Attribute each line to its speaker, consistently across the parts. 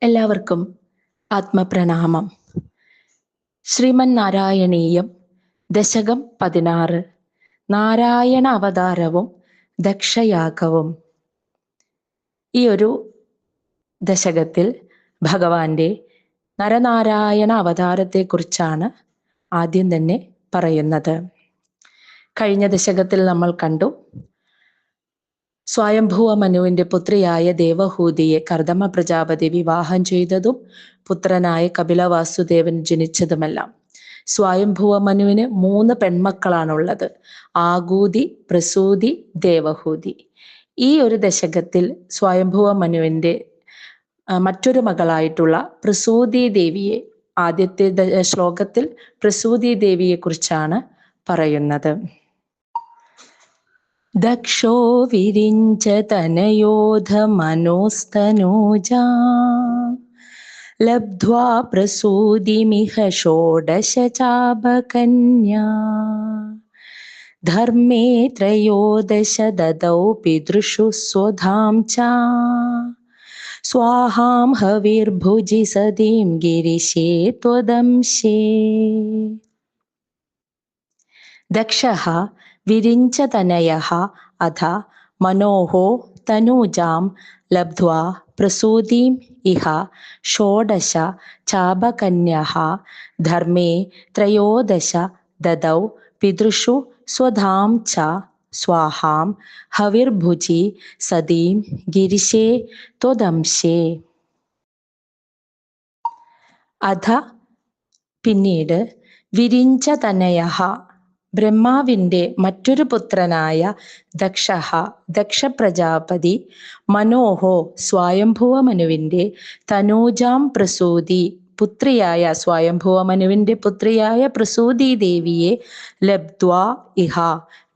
Speaker 1: എല്ലാവർക്കും ആത്മപ്രണാമം. ശ്രീമൻ നാരായണീയം ദശകം 16 നാരായണ അവതാരവും ദക്ഷയാഗവും. ഈ ഒരു ദശകത്തിൽ ഭഗവാന്റെ നരനാരായണ അവതാരത്തെക്കുറിച്ചാണ് ആദ്യം തന്നെ പറയുന്നത്. കഴിഞ്ഞ ദശകത്തിൽ നമ്മൾ കണ്ടു, സ്വയംഭുവ മനുവിന്റെ പുത്രിയായ ദേവഹൂതിയെ കർദമ പ്രജാപതി വിവാഹം ചെയ്തതും പുത്രനായ കപില വാസുദേവൻ ജനിച്ചതുമെല്ലാം. സ്വയംഭുവ മനുവിന് 3 പെൺമക്കളാണുള്ളത്: ആകൂതി, പ്രസൂതി, ദേവഹൂതി. ഈ ഒരു ദശകത്തിൽ സ്വയംഭുവ മനുവിന്റെ മറ്റൊരു മകളായിട്ടുള്ള പ്രസൂതി ദേവിയെ, ആദ്യത്തെ ശ്ലോകത്തിൽ പ്രസൂതി ദേവിയെ കുറിച്ചാണ് പറയുന്നത്. ദക്ഷോ വിരിഞ്ച തനയോധ മനോസ്തനൂജാ ലബ്ധ്വാ പ്രസൂതിമിഹ ഷോഡശ ചാപകന്യാ ധർമ്മേ ത്രയോദശ ദദൗ പിതൃഷു സ്വധാം ച സ്വാഹാം ഹവിർഭുജി സതീം ഗിരിശേ ത്വദംശേ. ദക്ഷഃ വിരിഞ്ചതനയഃ അഥ മനോഃ തനൂജാം ലബ്ധ്വാ പ്രസൂതിം ഇഹ ഷോഡശ ചാപകന്യഃ ധർമ്മേ ത്രയോദശ ദദൗ പിതൃഷു സ്വധാം ച സ്വാഹാം ഹവിർഭുജി സതീം ഗിരിശേ ത്വദംശേ. അഥ പിന്നീട് വിരിഞ്ചതനയഃ ബ്രഹ്മാവിന്റെ മറ്റൊരു പുത്രനായ ദക്ഷഃ ദക്ഷപ്രജാപതി മനോഹോ സ്വയംഭുവ മനുവിന്റെ തനൂജാം പ്രസൂതി പുത്രിയായ സ്വയംഭുവ മനുവിന്റെ പുത്രിയായ പ്രസൂതി ദേവിയെ ലബ്ധ്വാ ഇഹ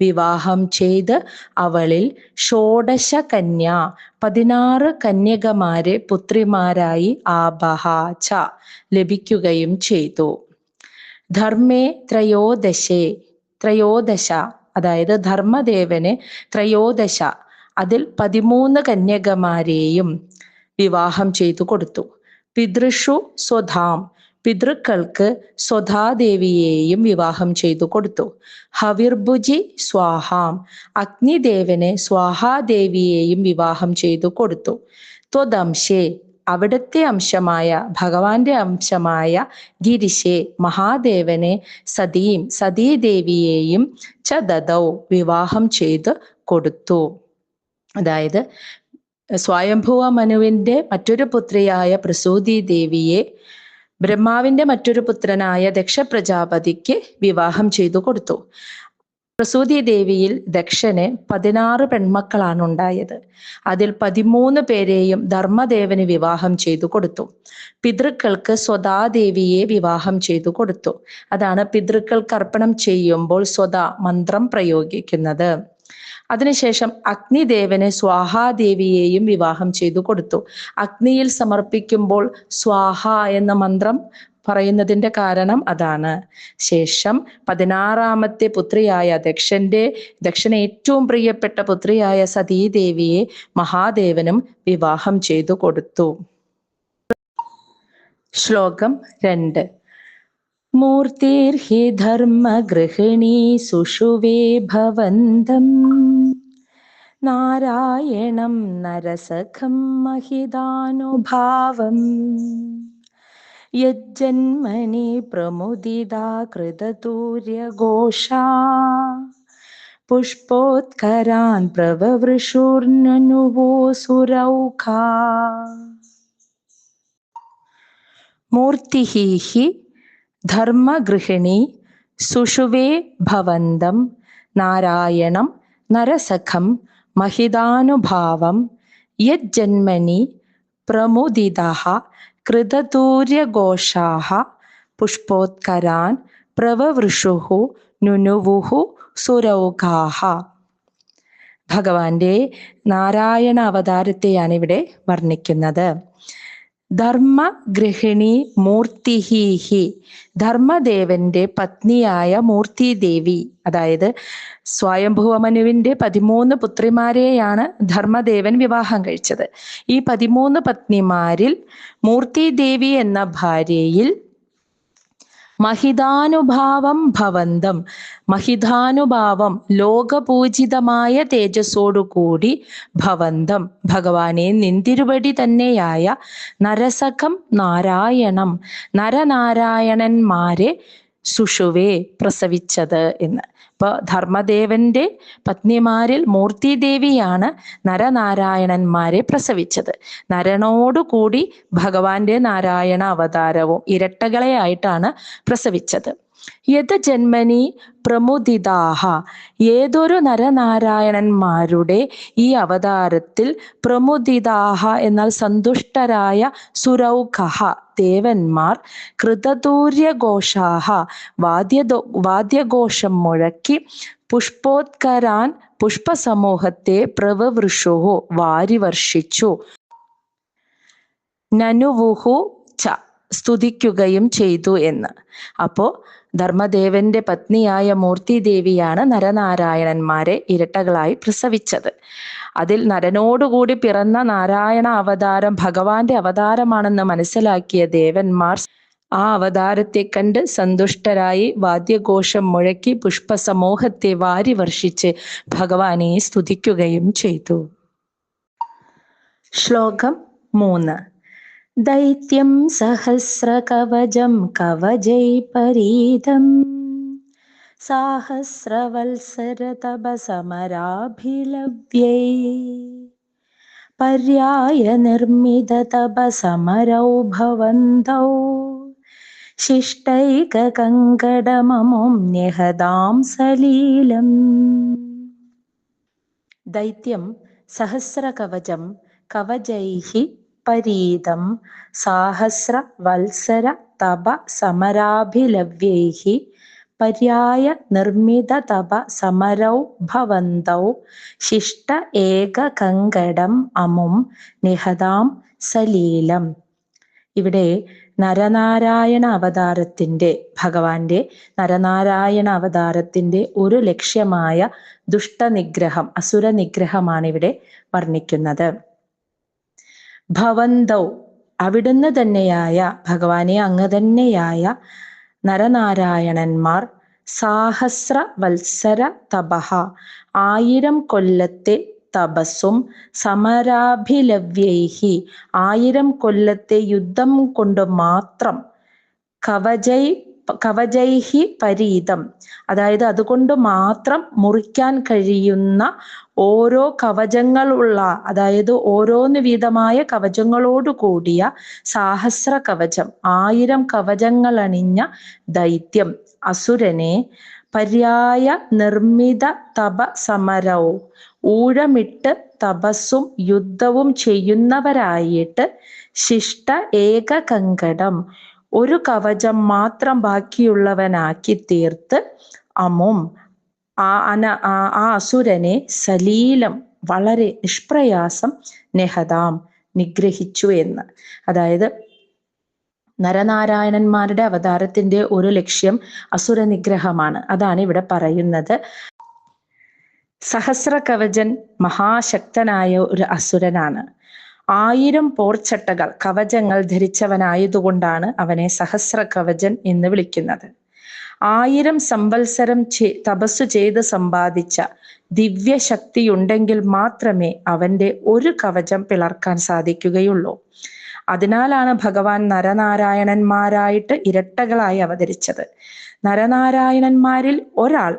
Speaker 1: വിവാഹം ചെയ്ത് അവളിൽ ഷോഡശ കന്യ 16 കന്യകമാരെ പുത്രിമാരായി ആബഹ ച ലഭിക്കുകയും ചെയ്തു. ധർമ്മേ ത്രയോദശ അതായത് ധർമ്മദേവന് ത്രയോദശ, അതിൽ 13 കന്യകമാരെയും വിവാഹം ചെയ്തു കൊടുത്തു. പിതൃഷു സ്വധാം, പിതൃക്കൾക്ക് സ്വധാദേവിയെയും വിവാഹം ചെയ്തു കൊടുത്തു. ഹവിർഭുജി സ്വാഹാം, അഗ്നിദേവന് സ്വാഹാദേവിയെയും വിവാഹം ചെയ്തു കൊടുത്തു. ത്വദംശേ, അവിടുത്തെ അംശമായ ഭഗവാന്റെ അംശമായ ഗിരിശേ മഹാദേവനെ സതീം സതീദേവിയെയും ച ദദൗ വിവാഹം ചെയ്ത് കൊടുത്തു. അതായത് സ്വയംഭുവ മനുവിന്റെ മറ്റൊരു പുത്രിയായ പ്രസൂതി ദേവിയെ ബ്രഹ്മാവിന്റെ മറ്റൊരു പുത്രനായ ദക്ഷപ്രജാപതിക്ക് വിവാഹം ചെയ്തു കൊടുത്തു. പ്രസൂതി ദേവിയിൽ ദക്ഷന് 16 പെൺമക്കളാണ് ഉണ്ടായത്. അതിൽ 13 പേരെയും ധർമ്മദേവന് വിവാഹം ചെയ്തു കൊടുത്തു. പിതൃക്കൾക്ക് സ്വതാദേവിയെ വിവാഹം ചെയ്തു കൊടുത്തു. അതാണ് പിതൃക്കൾക്ക് അർപ്പണം ചെയ്യുമ്പോൾ സ്വതാ മന്ത്രം പ്രയോഗിക്കുന്നത്. അതിനുശേഷം അഗ്നിദേവന് സ്വാഹാദേവിയെയും വിവാഹം ചെയ്തു കൊടുത്തു. അഗ്നിയിൽ സമർപ്പിക്കുമ്പോൾ സ്വാഹ എന്ന മന്ത്രം പറയുന്നതിന്റെ കാരണം അതാണ്. ശേഷം 16ാമത്തെ പുത്രിയായ ദക്ഷന് ഏറ്റവും പ്രിയപ്പെട്ട പുത്രിയായ സതീദേവിയെ മഹാദേവനും വിവാഹം ചെയ്തു കൊടുത്തു. ശ്ലോകം 2. മൂർത്തിർഹി ധർമ്മഗൃഹിണീ സുഷുവേ ഭവന്തം നാരായണം നരസഖം മഹിതാനുഭാവം യജ്ജന്മനി പ്രമുദിതാ കൃതതൂര്യഘോഷാ പുഷ്പോത്കരാൻ പ്രവവൃഷുർനനുവോസുരൗഖാ. മൂർത്തിഃ ഹി ധർമ്മഗൃഹിണീ സുഷുവേ ഭവന്തം നാരായണം നരസഖം മഹിതാനുഭാവം യജ്ജന്മനി പ്രമുദിതഃ കൃതതൂര്യഘോഷാഃ പുഷ്പോത്കരാൻ പ്രവവൃഷുഃ നുനുവുഃ സുരൗഖാഃ. ഭഗവാന്റെ നാരായണ അവതാരത്തെയാണ് ഇവിടെ വർണ്ണിക്കുന്നത്. ധർമ്മഗൃഹിണി മൂർത്തിഹി, ധർമ്മദേവന്റെ പത്നിയായ മൂർത്തിദേവി, അതായത് സ്വയംഭുവമനുവിന്റെ 13 പുത്രിമാരെയാണ് ധർമ്മദേവൻ വിവാഹം കഴിച്ചത്. ഈ 13 പത്നിമാരിൽ മൂർത്തിദേവി എന്ന ഭാര്യയിൽ മഹിതാനുഭാവം ഭവന്തം, മഹിതാനുഭാവം ലോകപൂജിതമായ തേജസ്സോടുകൂടി ഭവന്തം ഭഗവാനെ നിന്തിരുവടി തന്നെയായ നരസഖം നാരായണം, നരനാരായണന്മാരെ സുഷുവേ പ്രസവിച്ചത് എന്ന്. അപ്പോൾ ധർമ്മദേവന്റെ പത്നിമാരിൽ മൂർത്തിദേവിയാണ് നരനാരായണന്മാരെ പ്രസവിച്ചത്. നരനോടുകൂടി ഭഗവാന്റെ നാരായണ അവതാരവും ഇരട്ടകളെ ആയിട്ടാണ് പ്രസവിച്ചത്. യഥ ജന്മനി പ്രമുദിതാഹ, ഏതൊരു നരനാരായണന്മാരുടെ ഈ അവതാരത്തിൽ പ്രമുദിതാഹ എന്നാൽ സന്തുഷ്ടരായ സുരൗഖഹ ദേവന്മാർ കൃതതൂര്യഘോഷാഹ വാദ്യഘോഷം മുഴക്കി പുഷ്പോത്കരാൻ പുഷ്പസമൂഹത്തെ പ്രവവൃഷുഹു വാരിവർഷിച്ചു, നനുവുഹു ച സ്തുതിക്കുകയും ചെയ്തു എന്ന്. അപ്പോ ധർമ്മദേവന്റെ പത്നിയായ മൂർത്തിദേവിയാണ് നരനാരായണന്മാരെ ഇരട്ടകളായി പ്രസവിച്ചത്. അതിൽ നരനോടുകൂടി പിറന്ന നാരായണ അവതാരം ഭഗവാന്റെ അവതാരമാണെന്ന് മനസ്സിലാക്കിയ ദേവന്മാർ ആ അവതാരത്തെ കണ്ട് സന്തുഷ്ടരായി വാദ്യഘോഷം മുഴക്കി പുഷ്പസമൂഹത്തെ വാരി വർഷിച്ച് ഭഗവാനെ സ്തുതിക്കുകയും ചെയ്തു. ശ്ലോകം 3. ദൈത്യം സഹസ്രകവചം കവചൈപരീതം സാഹസ്രവത്സരതപസമരാഭിലവ്യൈ പര്യായ നിർമ്മിതതപസമരൗ ഭവന്തൗ ശിഷ്ടൈകകങ്കടമമും ന്യഹതാം സലീലം. ദൈത്യം സഹസ്രകവചം കവചൈഹി പരീതം സാഹസ്രവത്സര തപ സമരാഭിലവ്യൈഹി പര്യായ നിർമ്മിത തപ സമരൗ ഭവന്തൗ ശിഷ്ട ഏകകങ്കടം അമും നിഹതാം സലീലം. ഇവിടെ നരനാരായണ അവതാരത്തിന്റെ ഭഗവാന്റെ നരനാരായണ അവതാരത്തിന്റെ ഒരു ലക്ഷ്യമായ ദുഷ്ടനിഗ്രഹം, അസുര നിഗ്രഹമാണ് ഇവിടെ വർണ്ണിക്കുന്നത്. ഭവന്തൗ അവിടുന്ന് തന്നെയായ ഭഗവാനെ അങ്ങ് തന്നെയായ നരനാരായണന്മാർ സാഹസ്ര വത്സര തപഹ 1000 കൊല്ലത്തെ തപസ്സും സമരാഭിലവ്യൈഹി 1000 കൊല്ലത്തെ യുദ്ധം കൊണ്ട് മാത്രം കവചൈഹി പരീതം അതായത് അതുകൊണ്ട് മാത്രം മുറിക്കാൻ കഴിയുന്ന ഓരോ കവചങ്ങളുള്ള അതായത് ഓരോന്ന് വീതമായ കവചങ്ങളോട് കൂടിയ സാഹസ്ര കവചം 1000 കവചങ്ങൾ അണിഞ്ഞ ദൈത്യം അസുരനെ പര്യായ നിർമ്മിത തപ സമരവും ഊഴമിട്ട് തപസ്സും യുദ്ധവും ചെയ്യുന്നവരായിട്ട് ശിഷ്ട ഏകകങ്കടം ഒരു കവചം മാത്രം ബാക്കിയുള്ളവനാക്കി തീർത്ത് അമും ആ അസുരനെ സലീലം വളരെ നിഷ്പ്രയാസം നെഹതാം നിഗ്രഹിച്ചു എന്ന്. അതായത് നരനാരായണന്മാരുടെ അവതാരത്തിന്റെ ഒരു ലക്ഷ്യം അസുര നിഗ്രഹമാണ്. അതാണ് ഇവിടെ പറയുന്നത്. സഹസ്ര കവചൻ മഹാശക്തനായ ഒരു അസുരനാണ്. 1000 പോർച്ചട്ടകൾ കവചങ്ങൾ ധരിച്ചവനായതുകൊണ്ടാണ് അവനെ സഹസ്ര കവചൻ എന്ന് വിളിക്കുന്നത്. 1000 സംവത്സരം തപസ്സു ചെയ്ത് സമ്പാദിച്ച ദിവ്യശക്തിയുണ്ടെങ്കിൽ മാത്രമേ അവന്റെ ഒരു കവചം പിളർക്കാൻ സാധിക്കുകയുള്ളൂ. അതിനാലാണ് ഭഗവാൻ നരനാരായണന്മാരായിട്ട് ഇരട്ടകളായി അവതരിച്ചത്. നരനാരായണന്മാരിൽ ഒരാൾ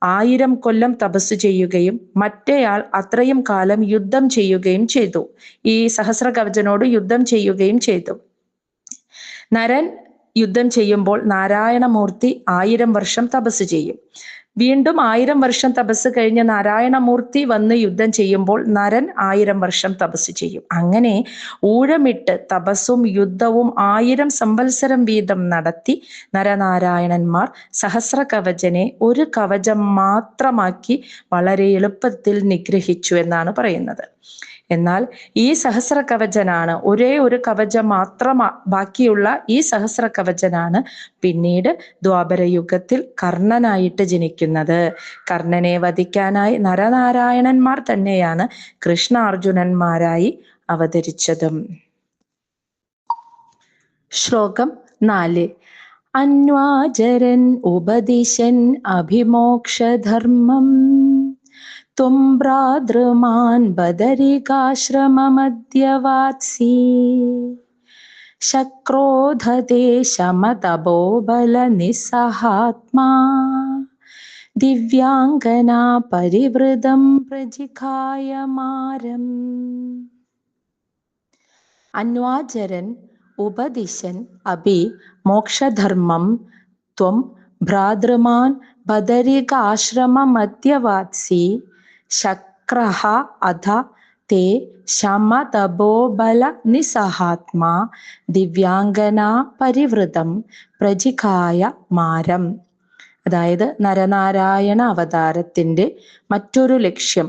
Speaker 1: 1000 കൊല്ലം തപസ്സു ചെയ്യുകയും മറ്റേയാൾ അത്രയും കാലം യുദ്ധം ചെയ്യുകയും ചെയ്തു. ഈ സഹസ്ര കവചനോട് യുദ്ധം ചെയ്യുകയും ചെയ്തു. നരൻ യുദ്ധം ചെയ്യുമ്പോൾ നാരായണമൂർത്തി 1000 വർഷം തപസ് ചെയ്യും. വീണ്ടും 1000 വർഷം തപസ് കഴിഞ്ഞ് നാരായണമൂർത്തി വന്ന് യുദ്ധം ചെയ്യുമ്പോൾ നരൻ 1000 വർഷം തപസ് ചെയ്യും. അങ്ങനെ ഊഴമിട്ട് തപസ്സും യുദ്ധവും 1000 സംവത്സരം വീതം നടത്തി നരനാരായണന്മാർ സഹസ്ര കവചനെ ഒരു കവചം മാത്രമാക്കി വളരെ എളുപ്പത്തിൽ നിഗ്രഹിച്ചു എന്നാണ് പറയുന്നത്. എന്നാൽ ഈ സഹസ്ര കവചനാണ്, ഒരേ ഒരു കവചം മാത്രം ബാക്കിയുള്ള ഈ സഹസ്ര കവചനാണ് പിന്നീട് ദ്വാപരയുഗത്തിൽ കർണനായിട്ട് ജനിക്കുന്നത്. കർണനെ വധിക്കാനായി നരനാരായണന്മാർ തന്നെയാണ് കൃഷ്ണാർജുനന്മാരായി അവതരിച്ചതും. ശ്ലോകം 4. അന്വാചരൻ ഉപദിശൻ അഭിമോക്ഷധർമ്മം ത്വം ഭ്രാതൃമാൻ ബദരികാശ്രമമദ്യവാത്സി ശക്രോധതേ ശമതപോബല നിസ്സഹാത്മാ ദിവ്യാംഗനാ പരിവൃതം പ്രജിഘായമാരം. അന്വാചരൻ ഉപദിശൻ അഭി മോക്ഷധർമ്മം ത്വം ഭ്രാതൃമാൻ ബദരികാശ്രമമദ്യവാത്സി ശക്രഃ അധ തേ ശമതപോബല നിസ്സഹാത്മാ ദിവ്യാംഗനാ പരിവൃതം പ്രജിഘായ മാരം. അതായത് നരനാരായണ അവതാരത്തിന്റെ മറ്റൊരു ലക്ഷ്യം,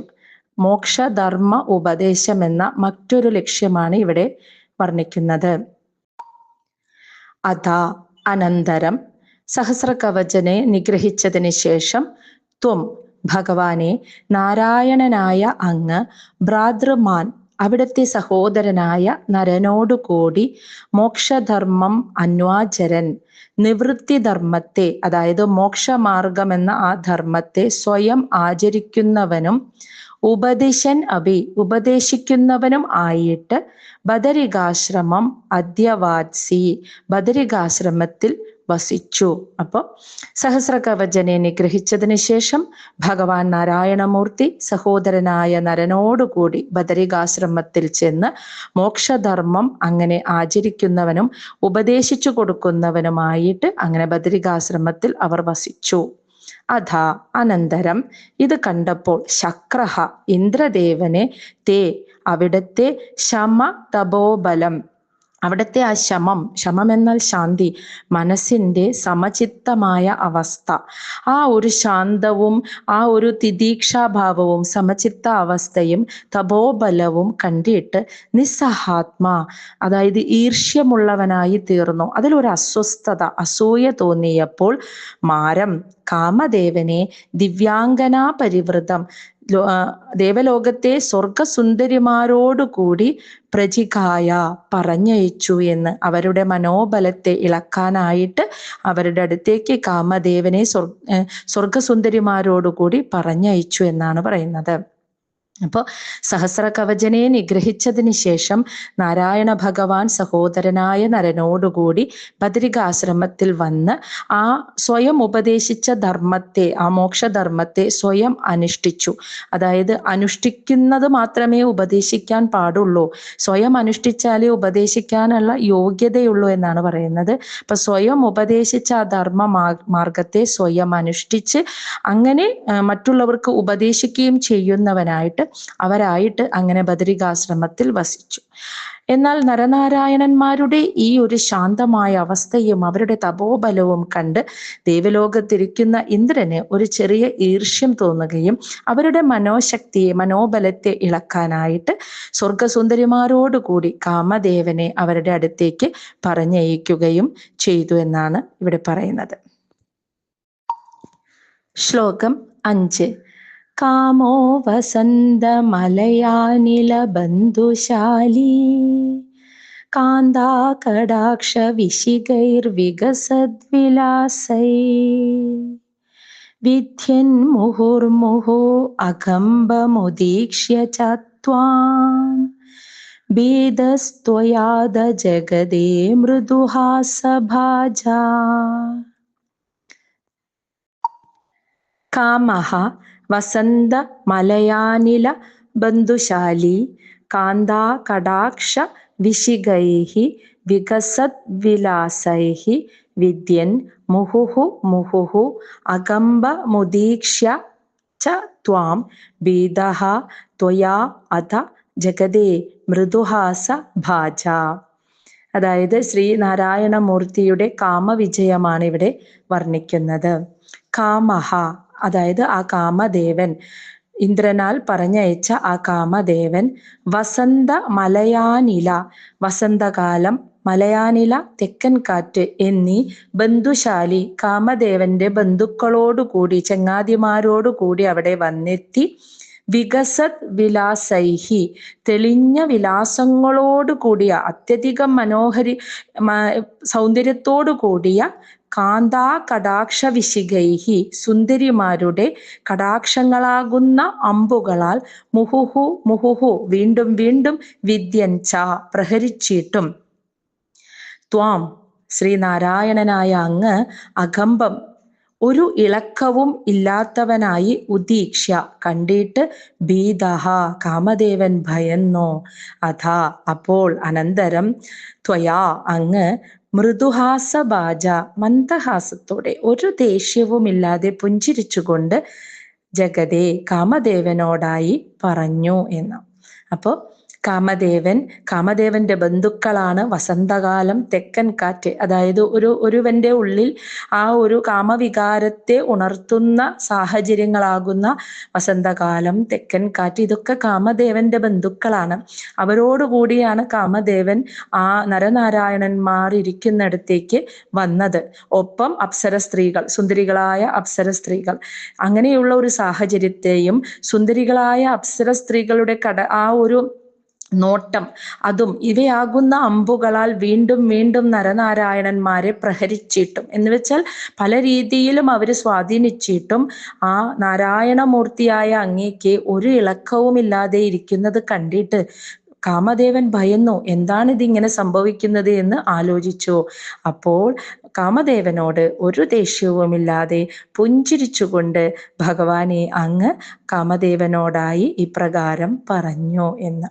Speaker 1: മോക്ഷധർമ്മ ഉപദേശം എന്ന മറ്റൊരു ലക്ഷ്യമാണ് ഇവിടെ വർണ്ണിക്കുന്നത്. അതാ അനന്തരം സഹസ്രകവചനെ നിഗ്രഹിച്ചതിന് ശേഷം ത്വം ഭഗവാനെ, നാരായണനായ അങ്ങ്, ഭ്രാതൃമാൻ അവിടുത്തെ സഹോദരനായ നരനോടുകൂടി, മോക്ഷധർമ്മം അന്വാചരൻ നിവൃത്തിധർമ്മത്തെ, അതായത് മോക്ഷമാർഗം എന്ന ആ ധർമ്മത്തെ സ്വയം ആചരിക്കുന്നവനും, ഉപദിശൻ അഭി ഉപദേശിക്കുന്നവനും ആയിട്ട് ബദരികാശ്രമം അദ്യവാത്സി ബദരികാശ്രമത്തിൽ വസിച്ചു. അപ്പോൾ സഹസ്രകവചനെ നിഗ്രഹിച്ചതിന് ശേഷം ഭഗവാൻ നാരായണമൂർത്തി സഹോദരനായ നരനോടുകൂടി ബദരികാശ്രമത്തിൽ ചെന്ന് മോക്ഷധർമ്മം അങ്ങനെ ആചരിക്കുന്നവനും ഉപദേശിച്ചു കൊടുക്കുന്നവനുമായിട്ട് അങ്ങനെ ബദരികാശ്രമത്തിൽ അവർ വസിച്ചു. അഥാ അനന്തരം ഇത് കണ്ടപ്പോൾ ശക്രഹ ഇന്ദ്രദേവനെ തേ അവിടത്തെ ശമ തപോബലം, അവിടുത്തെ ആ ശമം എന്നാൽ ശാന്തി, മനസ്സിന്റെ സമചിത്തമായ അവസ്ഥ, ആ ഒരു ശാന്തവും ആ ഒരു തിദീക്ഷാഭാവവും സമചിത്ത അവസ്ഥയും തപോബലവും കണ്ടിട്ട് നിസ്സഹാത്മാ, അതായത് ഈർഷ്യമുള്ളവനായി തീർന്നു. അതിലൊരു അസ്വസ്ഥത, അസൂയ തോന്നിയപ്പോൾ മാരം കാമദേവനെ ദിവ്യാംഗനാ പരിവൃതം, ദേവലോകത്തെ സ്വർഗസുന്ദരിമാരോടുകൂടി പ്രജിഘായ പറഞ്ഞയച്ചു എന്ന്, അവരുടെ മനോബലത്തെ ഇളക്കാനായിട്ട് അവരുടെ അടുത്തേക്ക് കാമദേവനെ സ്വർഗസുന്ദരിമാരോടുകൂടി പറഞ്ഞയച്ചു എന്നാണ് പറയുന്നത്. അപ്പോൾ സഹസ്രകവചനെ നിഗ്രഹിച്ചതിന് ശേഷം നാരായണ ഭഗവാൻ സഹോദരനായ നരനോടുകൂടി ബദരികാശ്രമത്തിൽ വന്ന് ആ സ്വയം ഉപദേശിച്ച ധർമ്മത്തെ, ആ മോക്ഷധർമ്മത്തെ സ്വയം അനുഷ്ഠിച്ചു. അതായത് അനുഷ്ഠിക്കുന്നത് മാത്രമേ ഉപദേശിക്കാൻ പാടുള്ളൂ, സ്വയം അനുഷ്ഠിച്ചാലേ ഉപദേശിക്കാനുള്ള യോഗ്യതയുള്ളൂ എന്നാണ് പറയുന്നത്. അപ്പൊ സ്വയം ഉപദേശിച്ച ആ ധർമ്മ മാർഗത്തെ സ്വയം അനുഷ്ഠിച്ച് അങ്ങനെ മറ്റുള്ളവർക്ക് ഉപദേശിക്കുകയും ചെയ്യുന്നവനായിട്ട് അവരായിട്ട് അങ്ങനെ ബദരികാശ്രമത്തിൽ വസിച്ചു. എന്നാൽ നരനാരായണന്മാരുടെ ഈ ഒരു ശാന്തമായ അവസ്ഥയും അവരുടെ തപോബലവും കണ്ട് ദേവലോകത്തിരിക്കുന്ന ഇന്ദ്രന് ഒരു ചെറിയ ഈർഷ്യം തോന്നുകയും അവരുടെ മനോശക്തിയെ, മനോബലത്തെ ഇളക്കാനായിട്ട് സ്വർഗസുന്ദരിമാരോടുകൂടി കാമദേവനെ അവരുടെ അടുത്തേക്ക് പറഞ്ഞയക്കുകയും ചെയ്തു എന്നാണ് ഇവിടെ പറയുന്നത്. ശ്ലോകം 5. കാമോ വസന്തമലയാനില ബന്ധുശാലീ കാന്താകടാക്ഷ വിശികൈർവികസദ്വിലാസൈ വിദ്യൻ മുഹുർമുഹു അകമ്പമുദീക്ഷ്യ ച ത്വാം ഭീതസ്ത്വയാദ ജഗദേ മൃദുഹാസഭാജാ. കാമഃ വസന്ത മലയാനില ബന്ധുശാലി കാന്താകടാക്ഷ വിശികൈഃ വികസത് വിലാസൈഃ വിദ്യൻ മുഹുഹു മുഹുഹു അകമ്പ മുദീക്ഷ്യ ച ത്വാം ഭീതഃ ത്വയാ അധ ജഗദേ മൃദുഹാസ ഭാജ. അതായത് ശ്രീനാരായണമൂർത്തിയുടെ കാമവിജയമാണ് ഇവിടെ വർണ്ണിക്കുന്നത്. കാമഹ, അതായത് ആ കാമദേവൻ ഇന്ദ്രനാൽ പറഞ്ഞയച്ച ആ കാമദേവൻ വസന്ത മലയാനില, വസന്തകാലം, മലയാനില, തെക്കൻ കാറ്റ് എന്നീ ബന്ധുശാലി കാമദേവന്റെ ബന്ധുക്കളോടുകൂടി, ചങ്ങാതിമാരോടുകൂടി അവിടെ വന്നെത്തി വികസത് വിലാസൈഹി, തെളിഞ്ഞ വിലാസങ്ങളോട് കൂടിയ, അത്യധികം സൗന്ദര്യത്തോടു കൂടിയ കാന്താ കടാക്ഷ വിശിഖൈഹി, സുന്ദരിമാരുടെ കടാക്ഷങ്ങളാകുന്ന അമ്പുകളാൽ മുഹുഹു മുഹുഹു, വീണ്ടും വീണ്ടും വിദ്യഞ്ച, പ്രഹരിച്ചിട്ടും ത്വാം, ശ്രീനാരായണനായ അങ്ങ് അകമ്പം, ഒരു ഇളക്കവും ഇല്ലാത്തവനായി ഉദീക്ഷ, കണ്ടിട്ട് ഭീതഹ, കാമദേവൻ ഭയന്നോ, അഥാ, അപ്പോൾ, അനന്തരം ത്വയാ, അങ്ങ് മൃദുഹാസഭാജ, മന്ദഹാസത്തോടെ, ഒരു ദേഷ്യവുമില്ലാതെ പുഞ്ചിരിച്ചുകൊണ്ട് ജഗതേ, കാമദേവനോടായി പറഞ്ഞു എന്ന്. അപ്പോൾ കാമദേവന്റെ ബന്ധുക്കളാണ് വസന്തകാലം, തെക്കൻ കാറ്റ്. അതായത് ഒരുവന്റെ ഉള്ളിൽ ആ ഒരു കാമവികാരത്തെ ഉണർത്തുന്ന സാഹചര്യങ്ങളാകുന്ന വസന്തകാലം, തെക്കൻ കാറ്റ്, ഇതൊക്കെ കാമദേവന്റെ ബന്ധുക്കളാണ്. അവരോടുകൂടിയാണ് കാമദേവൻ ആ നരനാരായണന്മാർ ഇരിക്കുന്നിടത്തേക്ക് വന്നത്. ഒപ്പം അപ്സര സ്ത്രീകൾ, സുന്ദരികളായ അപ്സര സ്ത്രീകൾ. അങ്ങനെയുള്ള ഒരു സാഹചര്യത്തെയും സുന്ദരികളായ അപ്സര സ്ത്രീകളുടെ ആ ഒരു നോട്ടം, അതും ഇവയാകുന്ന അമ്പുകളാൽ വീണ്ടും വീണ്ടും നരനാരായണന്മാരെ പ്രഹരിച്ചിട്ടും, എന്ന് വെച്ചാൽ പല രീതിയിലും അവർ സ്വാധീനിച്ചിട്ടും ആ നാരായണമൂർത്തിയായ അങ്ങേക്ക് ഒരു ഇളക്കവുമില്ലാതെ ഇരിക്കുന്നത് കണ്ടിട്ട് കാമദേവൻ ഭയന്നു. എന്താണ് ഇതിങ്ങനെ സംഭവിക്കുന്നത് എന്ന് ആലോചിച്ചു. അപ്പോൾ കാമദേവനോട് ഒരു ദേഷ്യവുമില്ലാതെ പുഞ്ചിരിച്ചുകൊണ്ട് ഭഗവാനെ അങ്ങ് കാമദേവനോടായി ഇപ്രകാരം പറഞ്ഞു എന്ന്.